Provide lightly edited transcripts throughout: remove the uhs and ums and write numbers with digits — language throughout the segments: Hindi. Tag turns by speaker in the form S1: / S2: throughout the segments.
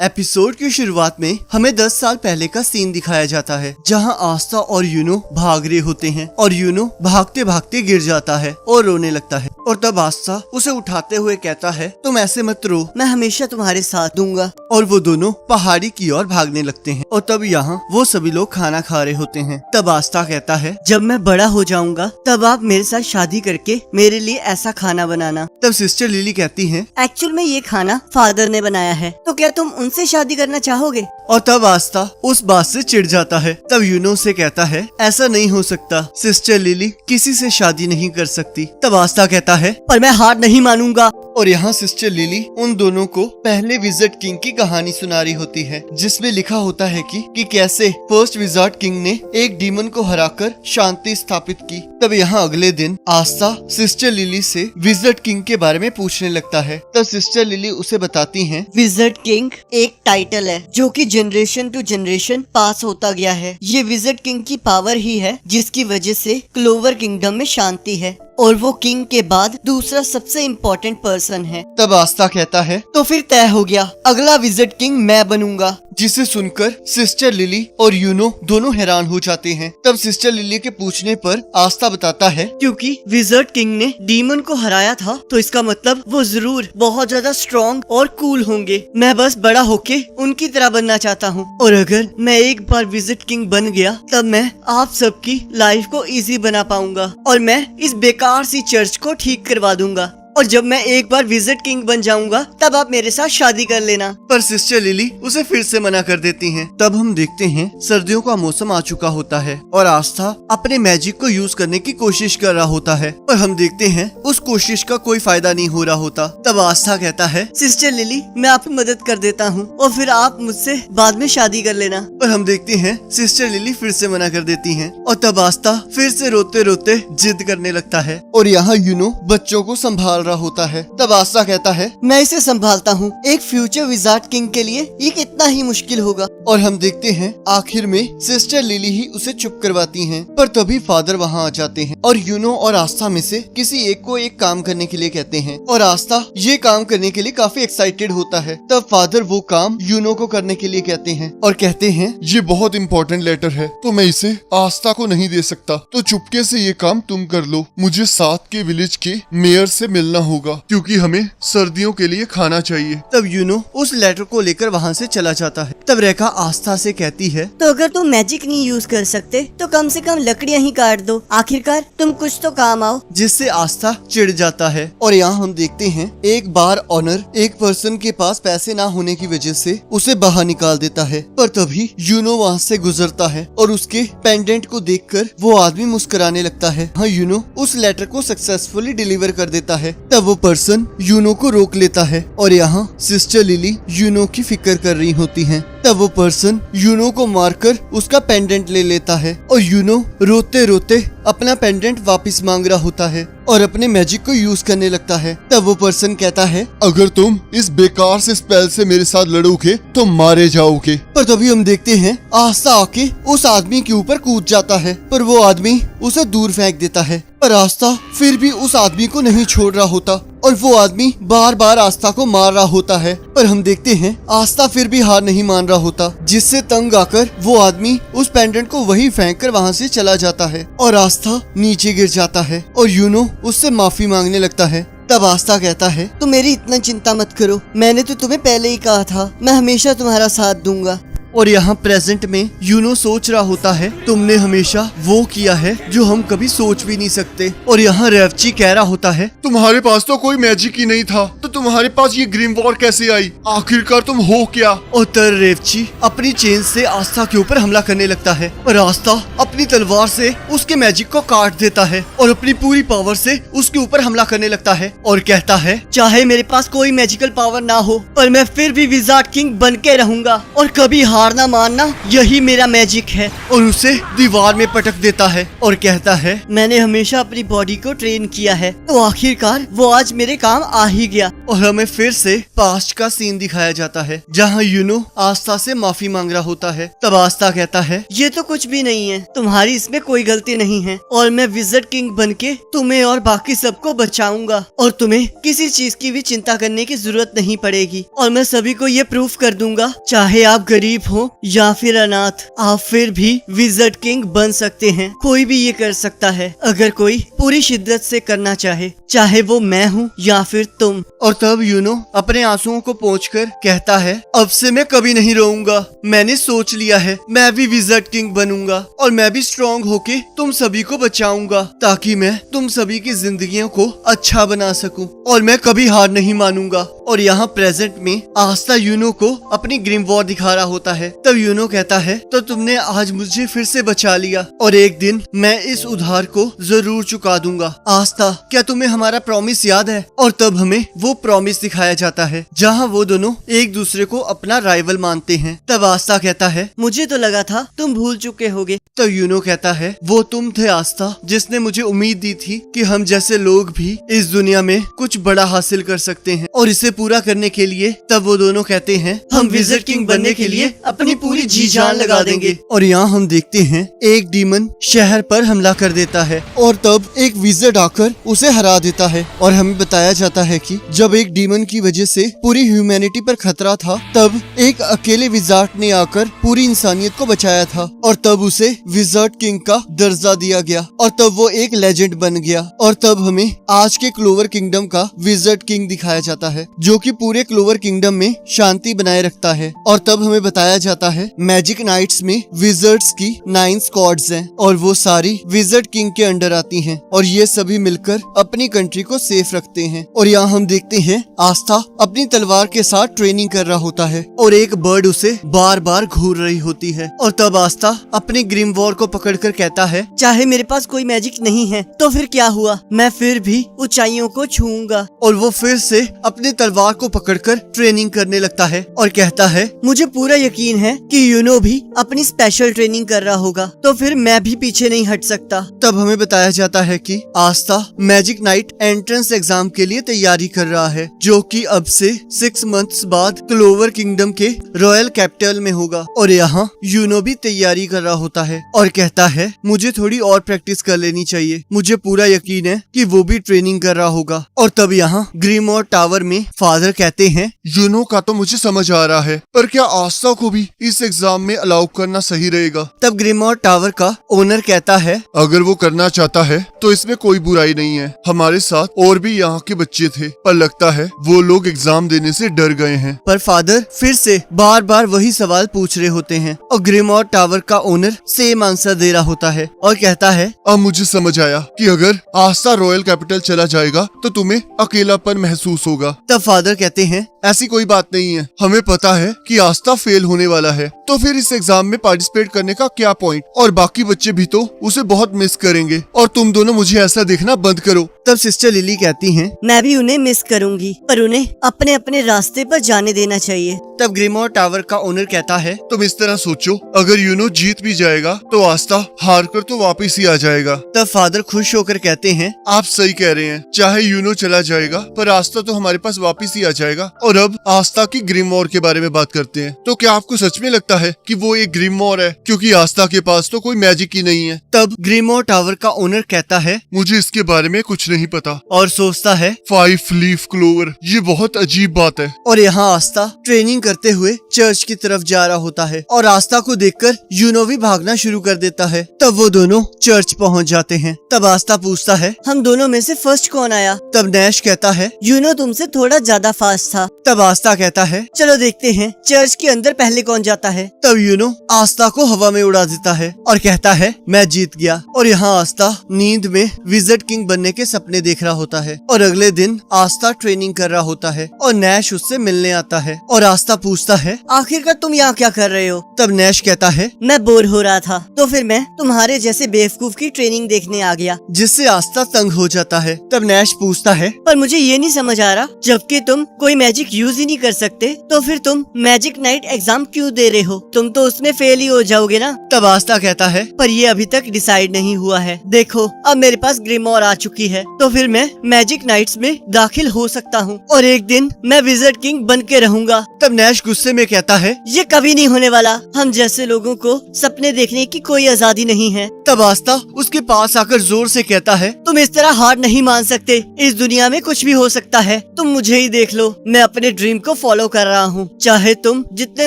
S1: एपिसोड की शुरुआत में हमें 10 साल पहले का सीन दिखाया जाता है, जहां आस्था और यूनो भाग रहे होते हैं और यूनो भागते भागते गिर जाता है और रोने लगता है। और तब आस्था उसे उठाते हुए कहता है, तुम ऐसे मत रो, मैं हमेशा तुम्हारे साथ दूंगा। और वो दोनों पहाड़ी की ओर भागने लगते हैं। और तब यहाँ वो सभी लोग खाना खा रहे होते हैं। तब आस्था कहता है, जब मैं बड़ा हो जाऊंगा तब आप मेरे साथ शादी करके मेरे लिए ऐसा खाना बनाना। तब सिस्टर लिली कहती है,
S2: एक्चुअल में ये खाना फादर ने बनाया है, तो क्या तुम उनसे शादी करना चाहोगे?
S1: और तब आस्था उस बात से चिढ़ जाता है। तब यूनो से कहता है, ऐसा नहीं हो सकता, सिस्टर लिली किसी से शादी नहीं कर सकती। तब आस्था कहता है,
S2: पर मैं हार नहीं मानूंगा।
S1: और यहाँ सिस्टर लिली उन दोनों को पहले विजार्ड किंग की कहानी सुना रही होती है, जिसमें लिखा होता है कि कैसे फर्स्ट विजार्ड किंग ने एक डीमन को हराकर शांति स्थापित की। तब यहाँ अगले दिन आस्था सिस्टर लिली से विजार्ड किंग के बारे में पूछने लगता है। तब सिस्टर लिली उसे बताती हैं,
S2: विजार्ड किंग एक टाइटल है जो कि जनरेशन टू जनरेशन पास होता गया है। ये विजार्ड किंग की पावर ही है जिसकी वजह से क्लोवर किंगडम में शांति है, और वो किंग के बाद दूसरा सबसे इम्पोर्टेंट पर्सन है।
S1: तब आस्था कहता है,
S2: तो फिर तय हो गया, अगला विजार्ड किंग मैं बनूंगा।
S1: जिसे सुनकर सिस्टर लिली और यूनो दोनों हैरान हो जाते हैं। तब सिस्टर लिली के पूछने पर आस्था बताता है,
S2: क्योंकि विजार्ड किंग ने डीमन को हराया था, तो इसका मतलब वो जरूर बहुत ज्यादा स्ट्रॉन्ग और कूल होंगे। मैं बस बड़ा होके उनकी तरह बनना चाहता हूँ, और अगर मैं एक बार विजार्ड किंग बन गया तब मैं आप सबकी लाइफ को इजी बना पाऊंगा, और मैं इस बेकार सी चर्च को ठीक करवा दूंगा। और जब मैं एक बार विजार्ड किंग बन जाऊंगा तब आप मेरे साथ शादी कर लेना।
S1: पर सिस्टर लिली उसे फिर से मना कर देती हैं। तब हम देखते हैं सर्दियों का मौसम आ चुका होता है और आस्था अपने मैजिक को यूज करने की कोशिश कर रहा होता है, पर हम देखते हैं उस कोशिश का कोई फायदा नहीं हो रहा होता। तब आस्था कहता है,
S2: सिस्टर लिली मैं आपकी मदद कर देता हूँ और फिर आप मुझसे बाद में शादी कर लेना।
S1: पर हम देखते हैं सिस्टर लिली फिर से मना कर देती है। और तब आस्था फिर से रोते रोते जिद करने लगता है। और यहाँ यूनो बच्चों को संभाल रहा होता है। तब आस्था कहता है,
S2: मैं इसे संभालता हूँ, एक फ्यूचर विजार्ड किंग के लिए ये कितना ही मुश्किल होगा।
S1: और हम देखते हैं आखिर में सिस्टर लिली ही उसे चुप करवाती हैं। पर तभी फादर वहाँ आ जाते हैं और यूनो और आस्था में से किसी एक को एक काम करने के लिए कहते हैं, और आस्था ये काम करने के लिए काफी एक्साइटेड होता है। तब फादर वो काम यूनो को करने के लिए कहते हैं और कहते हैं,
S3: ये बहुत इम्पोर्टेंट लेटर है, तो मैं इसे आस्था को नहीं दे सकता, तो चुपके से ये काम तुम कर लो। मुझे साथ के विलेज के मेयर से मिलना होगा, क्योंकि हमें सर्दियों के लिए खाना चाहिए।
S1: तब यूनो उस लेटर को लेकर वहाँ से चला जाता है। तब रेखा आस्था से कहती है,
S2: तो अगर तुम मैजिक नहीं यूज कर सकते तो कम से कम लकड़ियाँ ही काट दो, आखिरकार तुम कुछ तो काम आओ।
S1: जिससे आस्था चिढ़ जाता है। और यहाँ हम देखते हैं एक बार ऑनर एक पर्सन के पास पैसे ना होने की वजह से उसे बाहर निकाल देता है। पर तभी यूनो वहाँ से गुजरता है और उसके पेंडेंट को देखकर वो आदमी मुस्कुराने लगता है। हाँ, यूनो उस लेटर को सक्सेसफुली डिलीवर कर देता है। तब वो पर्सन यूनो को रोक लेता है और यहाँ सिस्टर लिली यूनो की फिक्र कर रही होती हैं। तब वो पर्सन यूनो को मारकर उसका पेंडेंट ले लेता है और यूनो रोते रोते अपना पेंडेंट वापस मांग रहा होता है और अपने मैजिक को यूज करने लगता है। तब वो पर्सन कहता है,
S3: अगर तुम इस बेकार से स्पेल से मेरे साथ लड़ोगे तो मारे जाओगे।
S1: पर तभी हम देखते हैं आस्था आके उस आदमी के ऊपर कूद जाता है, पर वो आदमी उसे दूर फेंक देता है। पर आस्था फिर भी उस आदमी को नहीं छोड़ रहा होता और वो आदमी बार बार आस्था को मार रहा होता है। पर हम देखते हैं आस्था फिर भी हार नहीं मान रहा होता, जिससे तंग आकर वो आदमी उस पेंडेंट को वहीं फेंक कर वहाँ से चला जाता है और आस्था नीचे गिर जाता है और यूनो उससे माफी मांगने लगता है। तब आस्था कहता है,
S2: तुम मेरी इतना चिंता मत करो, मैंने तो तुम्हें पहले ही कहा था, मैं हमेशा तुम्हारा साथ दूंगा।
S1: और यहाँ प्रेजेंट में यूनो सोच रहा होता है, तुमने हमेशा वो किया है जो हम कभी सोच भी नहीं सकते। और यहाँ रेवची कह रहा होता है,
S3: तुम्हारे पास तो कोई मैजिक ही नहीं था, तो तुम्हारे पास ये ग्रीम वॉर कैसे आई? आखिरकार तुम हो क्या?
S1: और तब रेवची अपनी चेन से आस्था के ऊपर हमला करने लगता है और आस्था अपनी तलवार से उसके मैजिक को काट देता है और अपनी पूरी पावर से उसके ऊपर हमला करने लगता है और कहता है,
S2: चाहे मेरे पास कोई मैजिकल पावर ना हो, पर मैं फिर भी विजार्ड किंग बन के रहूंगा और कभी हारना मानना यही मेरा मैजिक है।
S1: और उसे दीवार में पटक देता है और कहता है,
S2: मैंने हमेशा अपनी बॉडी को ट्रेन किया है, तो आखिरकार वो आज मेरे काम आ ही गया।
S1: और हमें फिर से पास्ट का सीन दिखाया जाता है, जहाँ यूनो आस्था से माफी मांग रहा होता है। तब आस्था कहता है,
S2: ये तो कुछ भी नहीं है, तुम्हारे तुम्हारी इसमें कोई गलती नहीं है और मैं विज़र्ड किंग बनके तुम्हें और बाकी सबको बचाऊंगा और तुम्हें किसी चीज की भी चिंता करने की जरूरत नहीं पड़ेगी और मैं सभी को ये प्रूफ कर दूंगा, चाहे आप गरीब हो या फिर अनाथ, आप फिर भी विज़र्ड किंग बन सकते हैं। कोई भी ये कर सकता है अगर कोई पूरी शिद्दत से करना चाहे वो मैं हूँ या फिर तुम।
S1: और तब यूनो अपने आंसुओं को पोंछकर कहता है, अब से मैं कभी नहीं रोऊंगा। मैंने सोच लिया है, मैं भी विज़र्ड किंग बनूंगा और मैं भी स्ट्रॉन्ग होके तुम सभी को बचाऊंगा ताकि मैं तुम सभी की जिंदगियों को अच्छा बना सकूं और मैं कभी हार नहीं मानूंगा। और यहाँ प्रेजेंट में आस्था यूनो को अपनी ग्रिम वॉर दिखा रहा होता है। तब यूनो कहता है, तो तुमने आज मुझे फिर से बचा लिया और एक दिन मैं इस उधार को जरूर चुका दूंगा। आस्था, क्या तुम्हें हमारा प्रॉमिस याद है? और तब हमें वो प्रॉमिस दिखाया जाता है जहाँ वो दोनों एक दूसरे को अपना राइवल मानते हैं। तब आस्था कहता है,
S2: मुझे तो लगा था तुम भूल चुके होगे।
S1: तब यूनो कहता है, वो तुम थे आस्था जिसने मुझे उम्मीद दी थी कि हम जैसे लोग भी इस दुनिया में कुछ बड़ा हासिल कर सकते हैं और इसे पूरा करने के लिए तब वो दोनों कहते हैं, हम विज़र्ड किंग बनने के लिए अपनी पूरी जी जान लगा देंगे। और यहाँ हम देखते हैं एक डीमन शहर पर हमला कर देता है और तब एक विज़र्ड आकर उसे हरा देता है और हमें बताया जाता है कि जब एक डीमन की वजह से पूरी ह्यूमैनिटी पर खतरा था तब एक अकेले विज़ार्ड ने आकर पूरी इंसानियत को बचाया था और तब उसे विज़र्ड किंग का दर्जा दिया गया और तब वो एक लेजेंड बन गया। और तब हमें आज के क्लोवर किंगडम का विज़र्ड किंग दिखाया जाता है जो कि पूरे क्लोवर किंगडम में शांति बनाए रखता है। और तब हमें बताया जाता है मैजिक नाइट्स में विज़र्ड्स की 9 स्क्वाड्स हैं और वो सारी विज़र्ड किंग के अंडर आती हैं और ये सभी मिलकर अपनी कंट्री को सेफ रखते हैं। और यहाँ हम देखते हैं आस्था अपनी तलवार के साथ ट्रेनिंग कर रहा होता है और एक बर्ड उसे बार बार घूर रही होती है। और तब आस्था अपनी ग्रिम वॉर को पकड़कर कहता है,
S2: चाहे मेरे पास कोई मैजिक नहीं है तो फिर क्या हुआ, मैं फिर भी ऊंचाइयों को छूऊंगा।
S1: और वो फिर से अपनी तलवार को पकड़कर ट्रेनिंग करने लगता है और कहता है,
S2: मुझे पूरा यकीन है कि यूनो भी अपनी स्पेशल ट्रेनिंग कर रहा होगा तो फिर मैं भी पीछे नहीं हट सकता।
S1: तब हमें बताया जाता है कि आस्था मैजिक नाइट एंट्रेंस एग्जाम के लिए तैयारी कर रहा है जो कि अब से 6 मंथ्स बाद क्लोवर किंगडम के रॉयल कैपिटल में होगा। और यहाँ यूनो भी तैयारी कर रहा होता है और कहता है, मुझे थोड़ी और प्रैक्टिस कर लेनी चाहिए, मुझे पूरा यकीन है कि वो भी ट्रेनिंग कर रहा होगा। और तब यहाँ ग्रीमोर टावर में फादर कहते हैं,
S3: यूनो का तो मुझे समझ आ रहा है, पर क्या आस्था को भी इस एग्जाम में अलाउ करना सही रहेगा?
S1: तब ग्रीमोर टावर का ओनर कहता है,
S3: अगर वो करना चाहता है तो इसमें कोई बुराई नहीं है। हमारे साथ और भी यहाँ के बच्चे थे पर लगता है वो लोग एग्जाम देने से डर गए हैं।
S1: पर फादर फिर से बार बार वही सवाल पूछ रहे होते हैं और ग्रीमोर टावर का ओनर सेम आंसर दे रहा होता है और कहता है,
S3: अब मुझे समझ आया कि अगर आस्था रॉयल कैपिटल चला जाएगा तो तुम्हें अकेलापन महसूस होगा।
S1: तब फादर कहते हैं,
S3: ऐसी कोई बात नहीं है, हमें पता है कि आस्था फेल होने वाला है तो फिर इस एग्जाम में पार्टिसिपेट करने का क्या पॉइंट, और बाकी बच्चे भी तो उसे बहुत मिस करेंगे और तुम दोनों मुझे ऐसा देखना बंद करो।
S1: तब सिस्टर लिली कहती हैं,
S2: मैं भी उन्हें मिस करूंगी पर उन्हें अपने अपने रास्ते पर जाने देना चाहिए।
S1: तब ग्रीमोर टावर का ओनर कहता है,
S3: तुम इस तरह सोचो, अगर यूनो जीत भी जाएगा तो आस्था हार कर तो वापिस ही आ जाएगा।
S1: तब फादर खुश होकर कहते हैं,
S3: आप सही कह रहे हैं, चाहे यूनो चला जाएगा पर आस्था तो हमारे पास वापिस ही आ जाएगा। और अब आस्था की ग्रिम वॉर के बारे में बात करते हैं। तो क्या आपको सच में लगता है कि वो एक ग्रिम वॉर है, क्योंकि आस्था के पास तो कोई मैजिक ही नहीं है?
S1: तब ग्रीमोर टावर का ओनर कहता है,
S3: मुझे इसके बारे में कुछ नहीं पता।
S1: और सोचता है,
S3: 5 लीफ क्लोवर, ये बहुत अजीब बात है।
S1: और यहाँ आस्था ट्रेनिंग करते हुए चर्च की तरफ जा रहा होता है और आस्था को देखकर यूनो भी भागना शुरू कर देता है। तब वो दोनों चर्च पहुँच जाते हैं। तब आस्था पूछता है,
S2: हम दोनों में से फर्स्ट कौन आया?
S1: तब नैश कहता है,
S2: यूनो तुमसे थोड़ा ज्यादा फास्ट था।
S1: तब आस्था कहता है,
S2: चलो देखते हैं चर्च के अंदर पहले कौन जाता है।
S1: तब यूनो आस्था को हवा में उड़ा देता है और कहता है, मैं जीत गया। और यहाँ आस्था नींद में विज़र्ड किंग बनने के सपने देख रहा होता है और अगले दिन आस्था ट्रेनिंग कर रहा होता है और नैश उससे मिलने आता है और आस्था पूछता है,
S2: आखिरकार तुम यहाँ क्या कर रहे हो?
S1: तब नैश कहता है,
S2: मैं बोर हो रहा था तो फिर मैं तुम्हारे जैसे बेवकूफ की ट्रेनिंग देखने आ गया।
S1: जिससे आस्था तंग हो जाता है। तब नैश पूछता है,
S2: पर मुझे ये नहीं समझ आ रहा, जबकि तुम कोई मैजिक यूज ही नहीं कर सकते तो फिर तुम मैजिक नाइट एग्जाम क्यों दे रहे हो? तुम तो उसमें फेल ही हो जाओगे ना।
S1: तब आस्था कहता है,
S2: पर ये अभी तक डिसाइड नहीं हुआ है। देखो अब मेरे पास ग्रिमोर आ चुकी है तो फिर मैं मैजिक नाइट्स में दाखिल हो सकता हूँ और एक दिन मैं विज़र्ड किंग बन के रहूंगा।
S1: तब नैश गुस्से में कहता है,
S2: ये कभी नहीं होने वाला। हम जैसे लोगों को सपने देखने की कोई आजादी नहीं है।
S1: तब आस्था उसके पास आकर जोर से कहता है,
S2: तुम इस तरह हार नहीं मान सकते। इस दुनिया में कुछ भी हो सकता है। तुम मुझे ही देख लो, मैं अपने ड्रीम को फॉलो कर रहा हूँ। चाहे तुम जितने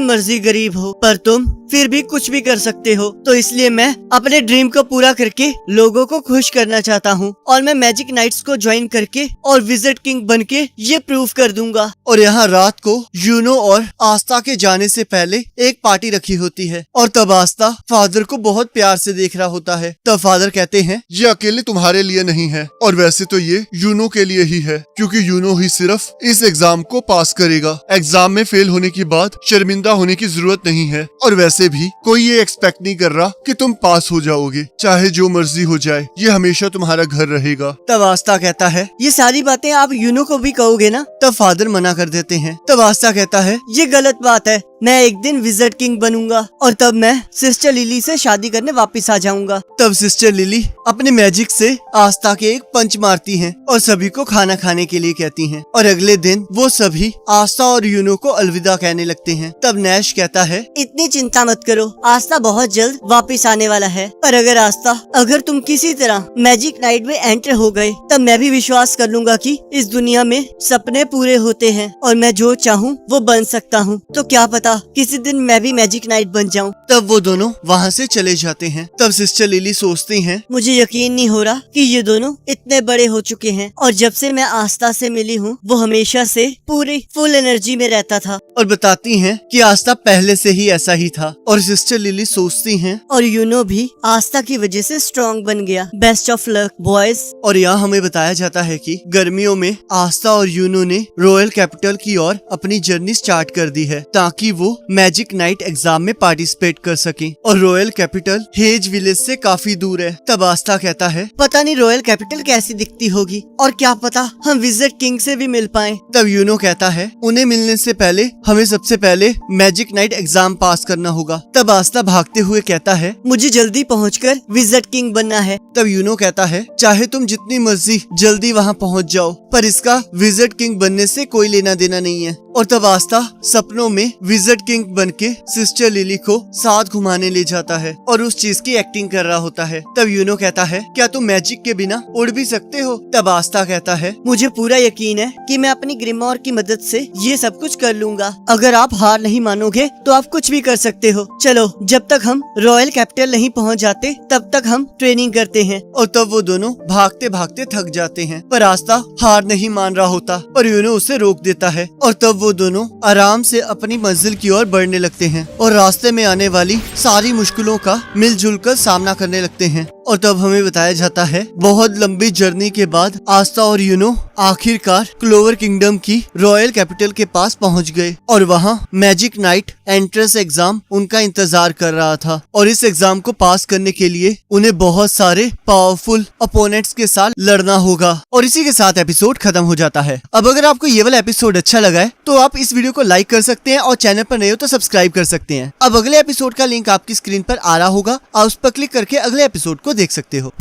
S2: मर्जी गरीब हो पर तुम फिर भी कुछ भी कर सकते हो। तो इसलिए मैं अपने ड्रीम को पूरा करके लोगों को खुश करना चाहता हूँ और मैं मैजिक नाइट्स को ज्वाइन करके और विज़र्ड किंग बन के ये प्रूव कर दूंगा।
S1: और यहाँ रात को यूनो और आस्था के जाने से पहले एक पार्टी रखी होती है और तब आस्था फादर को बहुत प्यार से देख रहा होता है। तब फादर कहते हैं,
S3: ये अकेले तुम्हारे लिए नहीं है और वैसे तो ये यूनो के लिए ही है, क्योंकि यूनो ही सिर्फ इस एग्जाम को पास करेगा। एग्जाम में फेल होने के बाद शर्मिंदा होने की जरूरत नहीं है और वैसे भी कोई ये एक्सपेक्ट नहीं कर रहा कि तुम पास हो जाओगे। चाहे जो मर्जी हो जाए, ये हमेशा तुम्हारा घर रहेगा।
S1: तब आस्था कहता है,
S2: ये सारी बातें आप यूनो को भी कहोगे ना?
S1: तब फादर मना कर देते हैं। तब आस्था कहता है,
S2: ये गलत बात है। मैं एक दिन विज़र्ड किंग बनूंगा और तब मैं सिस्टर लिली से शादी करने वापस आ जाऊंगा।
S1: तब सिस्टर लिली अपने मैजिक से आस्था के एक पंच मारती हैं और सभी को खाना खाने के लिए कहती हैं और अगले दिन वो सभी आस्था और यूनो को अलविदा कहने लगते हैं। तब नैश कहता है,
S2: इतनी चिंता मत करो, आस्था बहुत जल्द वापस आने वाला है। पर अगर आस्था, अगर तुम किसी तरह मैजिक नाइट में एंटर हो गए तब मैं भी विश्वास कर लूंगा कि इस दुनिया में सपने पूरे होते हैं और मैं जो चाहूँ वो बन सकता हूँ। तो क्या पता किसी दिन मैं भी मैजिक नाइट बन जाऊं।
S1: तब वो दोनों वहाँ से चले जाते हैं। तब सिस्टर लिली सोचती हैं,
S2: मुझे यकीन नहीं हो रहा कि ये दोनों इतने बड़े हो चुके हैं और जब से मैं आस्था से मिली हूँ वो हमेशा से पूरी फुल एनर्जी में रहता था।
S1: और बताती हैं कि आस्था पहले से ही ऐसा ही था। और सिस्टर लिली सोचती हैं,
S2: और यूनो भी आस्था की वजह से स्ट्रॉन्ग बन गया। Best of luck boys.
S1: और यहाँ हमें बताया जाता है कि गर्मियों में आस्था और यूनो ने रॉयल कैपिटल की ओर अपनी जर्नी स्टार्ट कर दी है ताकि वो मैजिक नाइट एग्जाम में पार्टिसिपेट कर सकें। और रॉयल कैपिटल हेज विलेज से काफी दूर है। तब आस्था कहता है,
S2: पता नहीं रॉयल कैपिटल कैसी दिखती होगी और क्या पता हम विज़र्ड किंग से भी मिल पाएं।
S1: तब यूनो कहता है, उन्हें मिलने से पहले हमें सबसे पहले मैजिक नाइट एग्जाम पास करना होगा। तब आस्था भागते हुए कहता है,
S2: मुझे जल्दी पहुंचकर विज़र्ड किंग बनना है।
S1: तब यूनो कहता है, चाहे तुम जितनी मर्जी जल्दी वहाँ पहुँच जाओ पर इसका विज़र्ड किंग बनने से कोई लेना देना नहीं है। और तब आस्था सपनों में विज़र्ड किंग बनके सिस्टर लिली को साथ घुमाने ले जाता है और उस चीज की एक्टिंग कर रहा होता है। तब यूनो कहता है, क्या तुम मैजिक के बिना उड़ भी सकते हो? तब आस्था कहता है,
S2: मुझे पूरा यकीन है कि मैं अपनी ग्रिमोर की मदद से ये सब कुछ कर लूंगा। अगर आप हार नहीं मानोगे तो आप कुछ भी कर सकते हो। चलो जब तक हम रॉयल कैपिटल नहीं पहुंच जाते तब तक हम ट्रेनिंग करते हैं।
S1: और तब वो दोनों भागते भागते थक जाते हैं पर आस्था हार नहीं मान रहा होता पर यूनो उसे रोक देता है। और तब वो दोनों आराम से अपनी मंजिल की ओर बढ़ने लगते हैं और रास्ते में आने वाली सारी मुश्किलों का मिलजुल कर सामना करने लगते हैं। और तब हमें बताया जाता है, बहुत लंबी जर्नी के बाद आस्था और यूनो आखिरकार क्लोवर किंगडम की रॉयल कैपिटल के पास पहुंच गए और वहां मैजिक नाइट एंट्रेंस एग्जाम उनका इंतजार कर रहा था। और इस एग्जाम को पास करने के लिए उन्हें बहुत सारे पावरफुल अपोनेंट्स के साथ लड़ना होगा। और इसी के साथ एपिसोड खत्म हो जाता है। अब अगर आपको ये वाला एपिसोड अच्छा लगा है तो आप इस वीडियो को लाइक कर सकते हैं और चैनल पर नए हो तो सब्सक्राइब कर सकते हैं। अब अगले एपिसोड का लिंक आपकी स्क्रीन पर आ रहा होगा, आप उस पर क्लिक करके अगले एपिसोड को देख सकते हो।